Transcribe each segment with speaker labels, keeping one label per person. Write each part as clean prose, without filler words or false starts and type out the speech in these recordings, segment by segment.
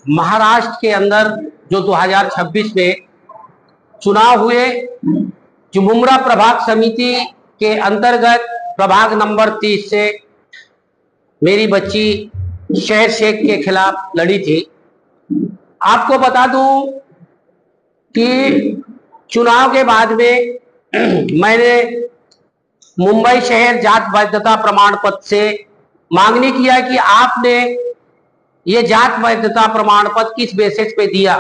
Speaker 1: महाराष्ट्र के अंदर जो 2026 में चुनाव हुए, जो मुंब्रा प्रभाग समिति के अंतर्गत प्रभाग नंबर 30 से मेरी बच्ची शहर शेख के खिलाफ लड़ी थी। आपको बता दूं कि चुनाव के बाद में मैंने मुंबई शहर जात वैधता प्रमाण पत्र से मांगनी किया कि आपने ये जात वैधता प्रमाण पत्र किस बेसिस पे दिया,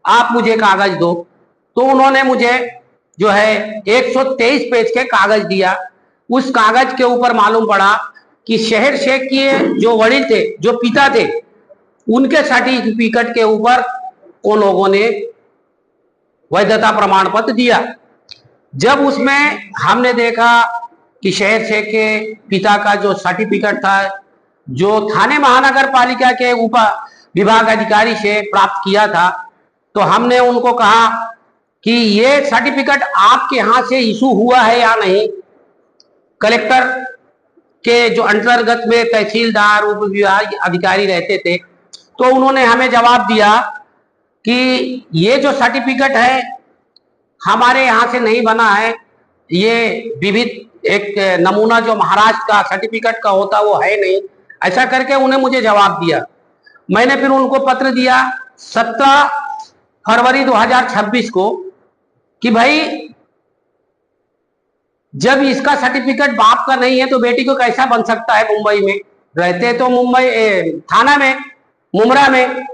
Speaker 1: आप मुझे कागज दो। तो उन्होंने मुझे जो है 123 पेज के कागज दिया। उस कागज के ऊपर मालूम पड़ा कि शहर शेख के जो वडील थे, जो पिता थे, उनके सर्टिफिकेट के ऊपर उन लोगों ने वैधता प्रमाण पत्र दिया। जब उसमें हमने देखा कि शहर शेख के पिता का जो सर्टिफिकेट था, जो थाने महानगर पालिका के उप विभाग अधिकारी से प्राप्त किया था, तो हमने उनको कहा कि ये सर्टिफिकेट आपके यहाँ से इशू हुआ है या नहीं। कलेक्टर के जो अंतर्गत में तहसीलदार उप विभाग अधिकारी रहते थे, तो उन्होंने हमें जवाब दिया कि ये जो सर्टिफिकेट है हमारे यहाँ से नहीं बना है, ये विविध एक नमूना जो महाराष्ट्र का सर्टिफिकेट का होता वो है नहीं। ऐसा करके उन्हें मुझे जवाब दिया। मैंने फिर उनको पत्र दिया 17 फरवरी 2026 को कि भाई जब इसका सर्टिफिकेट बाप का नहीं है तो बेटी को कैसा बन सकता है। मुंबई में रहते तो मुंबई थाना में मुंब्रा में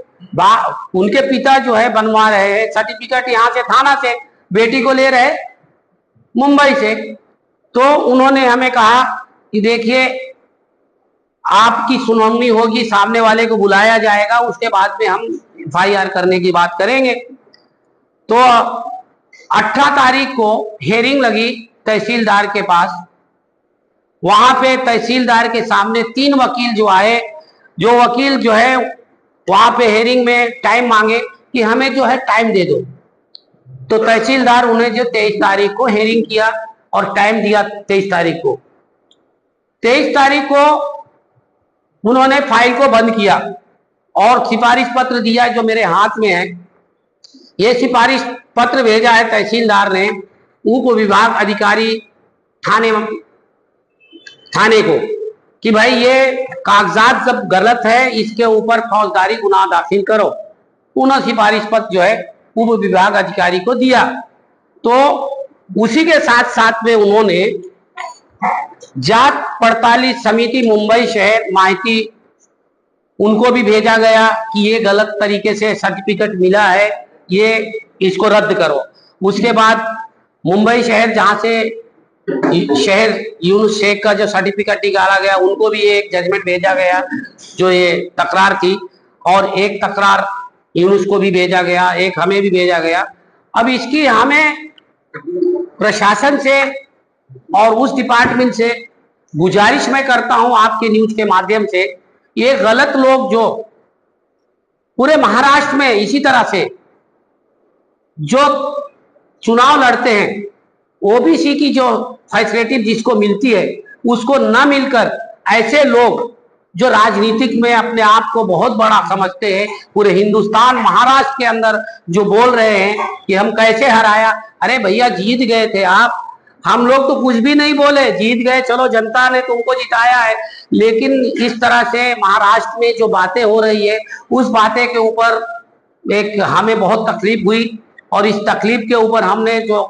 Speaker 1: उनके पिता जो है बनवा रहे हैं सर्टिफिकेट यहाँ से थाना से, बेटी को ले रहे मुंबई से। तो उन्होंने हमें कहा कि देखिए आपकी सुनवाई होगी, सामने वाले को बुलाया जाएगा, उसके बाद में हम FIR करने की बात करेंगे। तो 18 तारीख को हेयरिंग लगी तहसीलदार के पास। वहां पे तहसीलदार के सामने 3 वकील जो आए, जो वकील जो है वहां पे हेयरिंग में टाइम मांगे कि हमें जो है टाइम दे दो। तो तहसीलदार उन्हें जो 23 तारीख को हेयरिंग किया और टाइम दिया 23 तारीख को। 23 तारीख को उन्होंने फाइल को बंद किया और सिफारिश पत्र दिया जो मेरे हाथ में है। ये सिफारिश पत्र भेजा है तहसीलदार ने उप विभाग अधिकारी थाने को कि भाई ये कागजात सब गलत है, इसके ऊपर फौजदारी गुनाह दाखिल करो। उन्होंने सिफारिश पत्र जो है उप विभाग अधिकारी को दिया। तो उसी के साथ साथ में उन्होंने जात पड़ताली समिति मुंबई शहर माहिती उनको भी भेजा गया कि ये गलत तरीके से सर्टिफिकेट मिला है, ये इसको रद्द करो। उसके बाद मुंबई शहर जहां से शहर यूनुस शेख का जो सर्टिफिकेट निकाला गया उनको भी एक जजमेंट भेजा गया जो ये तकरार थी, और एक तकरार यूनुस को भी भेजा गया, एक हमें भी भेजा गया। अब इसकी हमें प्रशासन से और उस डिपार्टमेंट से गुजारिश मैं करता हूं आपके न्यूज के माध्यम से, ये गलत लोग जो पूरे महाराष्ट्र में इसी तरह से जो चुनाव लड़ते हैं, ओबीसी की जो फैसिलिटी जिसको मिलती है उसको न मिलकर ऐसे लोग जो राजनीतिक में अपने आप को बहुत बड़ा समझते हैं, पूरे हिंदुस्तान महाराष्ट्र के अंदर जो बोल रहे हैं कि हम कैसे हराया। अरे भैया जीत गए थे आप, हम लोग तो कुछ भी नहीं बोले, जीत गए, चलो जनता ने तुमको जिताया है। लेकिन इस तरह से महाराष्ट्र में जो बातें हो रही है उस बातें के ऊपर एक हमें बहुत तकलीफ हुई, और इस तकलीफ के ऊपर हमने जो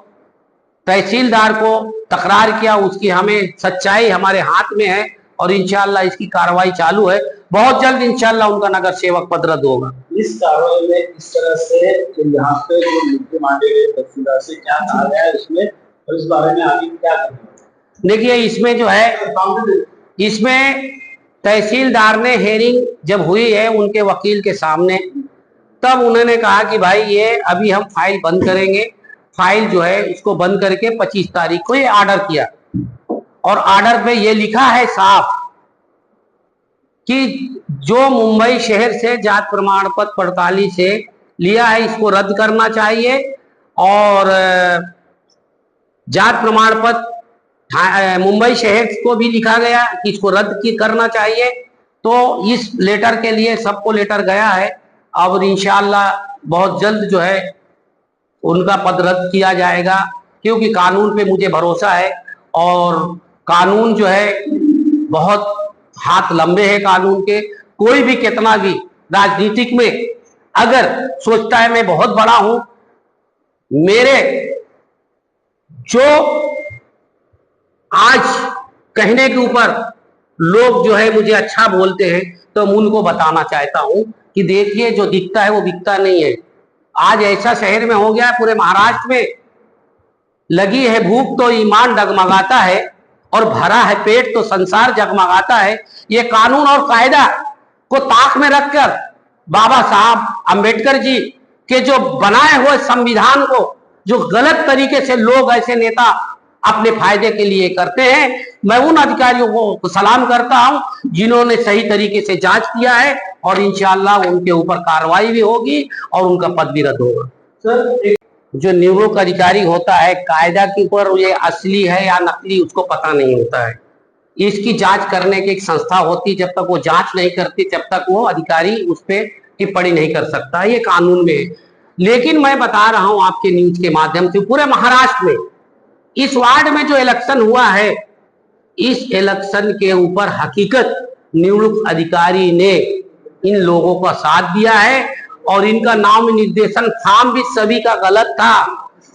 Speaker 1: तहसीलदार को तकरार किया उसकी हमें सच्चाई हमारे हाथ में है, और इंशाल्लाह इसकी कार्रवाई चालू है। बहुत जल्द इंशाल्लाह उनका नगर सेवक पद रद्द होगा।
Speaker 2: इस कार्रवाई में इस तरह से यहाँ पे जो मुद्दे मांगे गए तहसीलदार से क्या कहा गया है इसमें, और इस बारे में आगे क्या करना है?
Speaker 1: देखिए इसमें जो है, इसमें तहसीलदार ने हेयरिंग जब हुई है उनके वकील के सामने, तब उन्होंने कहा कि भाई ये अभी हम फाइल बंद करेंगे। फाइल जो है उसको बंद करके 25 तारीख को ये ऑर्डर किया, और ऑर्डर पे ये लिखा है साफ कि जो मुंबई शहर से जात प्रमाण पत्र पड़ताली से लिया है इसको रद्द करना चाहिए, और जात प्रमाण पत्र मुंबई शहर को भी लिखा गया कि इसको रद्द करना चाहिए। तो इस लेटर के लिए सबको लेटर गया है। और इंशाअल्लाह बहुत जल्द जो है उनका पद रद्द किया जाएगा, क्योंकि कानून पे मुझे भरोसा है। और कानून जो है बहुत हाथ लंबे हैं कानून के। कोई भी कितना भी राजनीतिक में अगर सोचता है मैं बहुत बड़ा हूं, मेरे जो आज कहने के ऊपर लोग जो है मुझे अच्छा बोलते हैं, तो मैं उनको बताना चाहता हूं कि देखिए जो दिखता है वो बिकता नहीं है। आज ऐसा शहर में हो गया है, पूरे महाराष्ट्र में लगी है भूख तो ईमान डगमगाता है, और भरा है पेट तो संसार जगमगाता है। ये कानून और कायदा को ताक में रखकर बाबा साहब अंबेडकर जी के जो बनाए हुए संविधान को जो गलत तरीके से लोग, ऐसे नेता अपने फायदे के लिए करते हैं, मैं उन अधिकारियों को सलाम करता हूं जिन्होंने सही तरीके से जांच किया है, और इंशाअल्लाह उनके ऊपर कार्रवाई भी होगी और उनका पद भी रद्द होगा।
Speaker 2: सर
Speaker 1: जो निवृत्त अधिकारी होता है, कायदा के ऊपर ये असली है या नकली उसको पता नहीं होता है। इसकी जांच करने की एक संस्था होती, जब तक वो जांच नहीं करती तब तक वो अधिकारी उस पर टिप्पणी नहीं कर सकता, ये कानून में है। लेकिन मैं बता रहा हूं आपके न्यूज के माध्यम से, पूरे महाराष्ट्र में इस वार्ड में जो इलेक्शन हुआ है, इस इलेक्शन के ऊपर हकीकत निवृत्त अधिकारी ने इन लोगों का साथ दिया है, और इनका नाम निर्देशन फॉर्म भी सभी का गलत था,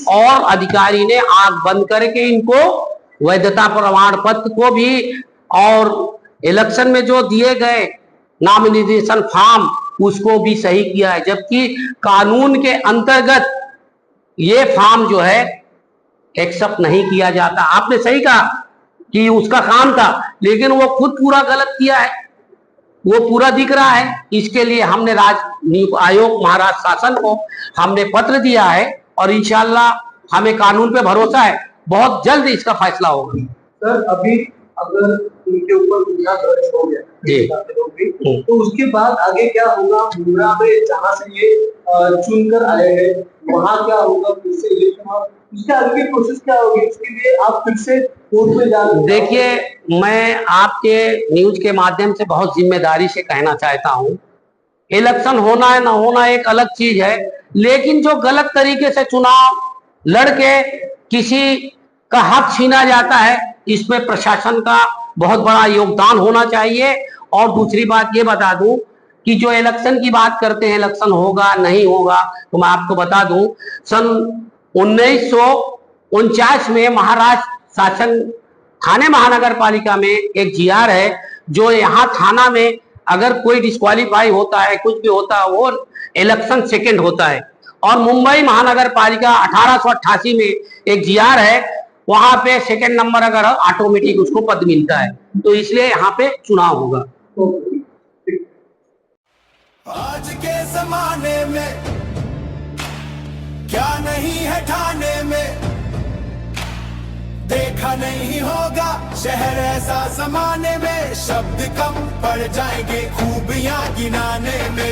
Speaker 1: और अधिकारी ने आंख बंद करके इनको वैधता प्रमाण पत्र को भी और इलेक्शन में जो दिए गए नाम निर्देशन फॉर्म उसको भी सही किया है। जबकि कानून के अंतर्गत ये फॉर्म जो है एक्सेप्ट नहीं किया जाता। आपने सही कहा कि उसका काम था, लेकिन वो खुद पूरा गलत किया है, वो पूरा दिख रहा है। इसके लिए हमने राज्य आयोग महाराष्ट्र शासन को हमने पत्र दिया है, और इंशाअल्लाह हमें कानून पे भरोसा है, बहुत जल्द इसका फैसला होगा।
Speaker 2: सर अभी अगर उनके ऊपर गुनाह दर्ज हो गया
Speaker 1: जी,
Speaker 2: तो उसके बाद आगे क्या होगा? मुंब्रा में जहाँ से ये चुनकर आए हैं वहाँ क्या होगा? फिर से इलेक्शन और उसके आगे की प्रोसेस क्या होगी? उसके लिए आप फिर से कोर्ट में जा?
Speaker 1: देखिए, मैं आपके न्यूज के माध्यम से बहुत जिम्मेदारी से कहना चाहता हूँ, इलेक्शन होना है ना होना एक अलग चीज है, लेकिन जो गलत तरीके से चुनाव लड़के किसी का हक छीना जाता है, इसमें प्रशासन का बहुत बड़ा योगदान होना चाहिए। और दूसरी बात ये बता दूं कि जो इलेक्शन की बात करते हैं, इलेक्शन होगा नहीं होगा, तो मैं आपको बता दूं सन 1949 में महाराष्ट्र शासन थाने महानगर पालिका में एक जीआर है, जो यहाँ थाना में अगर कोई डिस्क्वालीफाई होता है, कुछ भी होता है, वो इलेक्शन सेकंड होता है। और मुंबई महानगर पालिका 1888 में एक जीआर है, वहां पे सेकंड नंबर अगर ऑटोमेटिक उसको पद मिलता है, तो इसलिए यहाँ पे चुनाव होगा।
Speaker 3: आज के जमाने में क्या नहीं है ठाने में, देखा नहीं होगा शहर ऐसा जमाने में, शब्द कम पड़ जाएंगे खूबियां गिनाने में।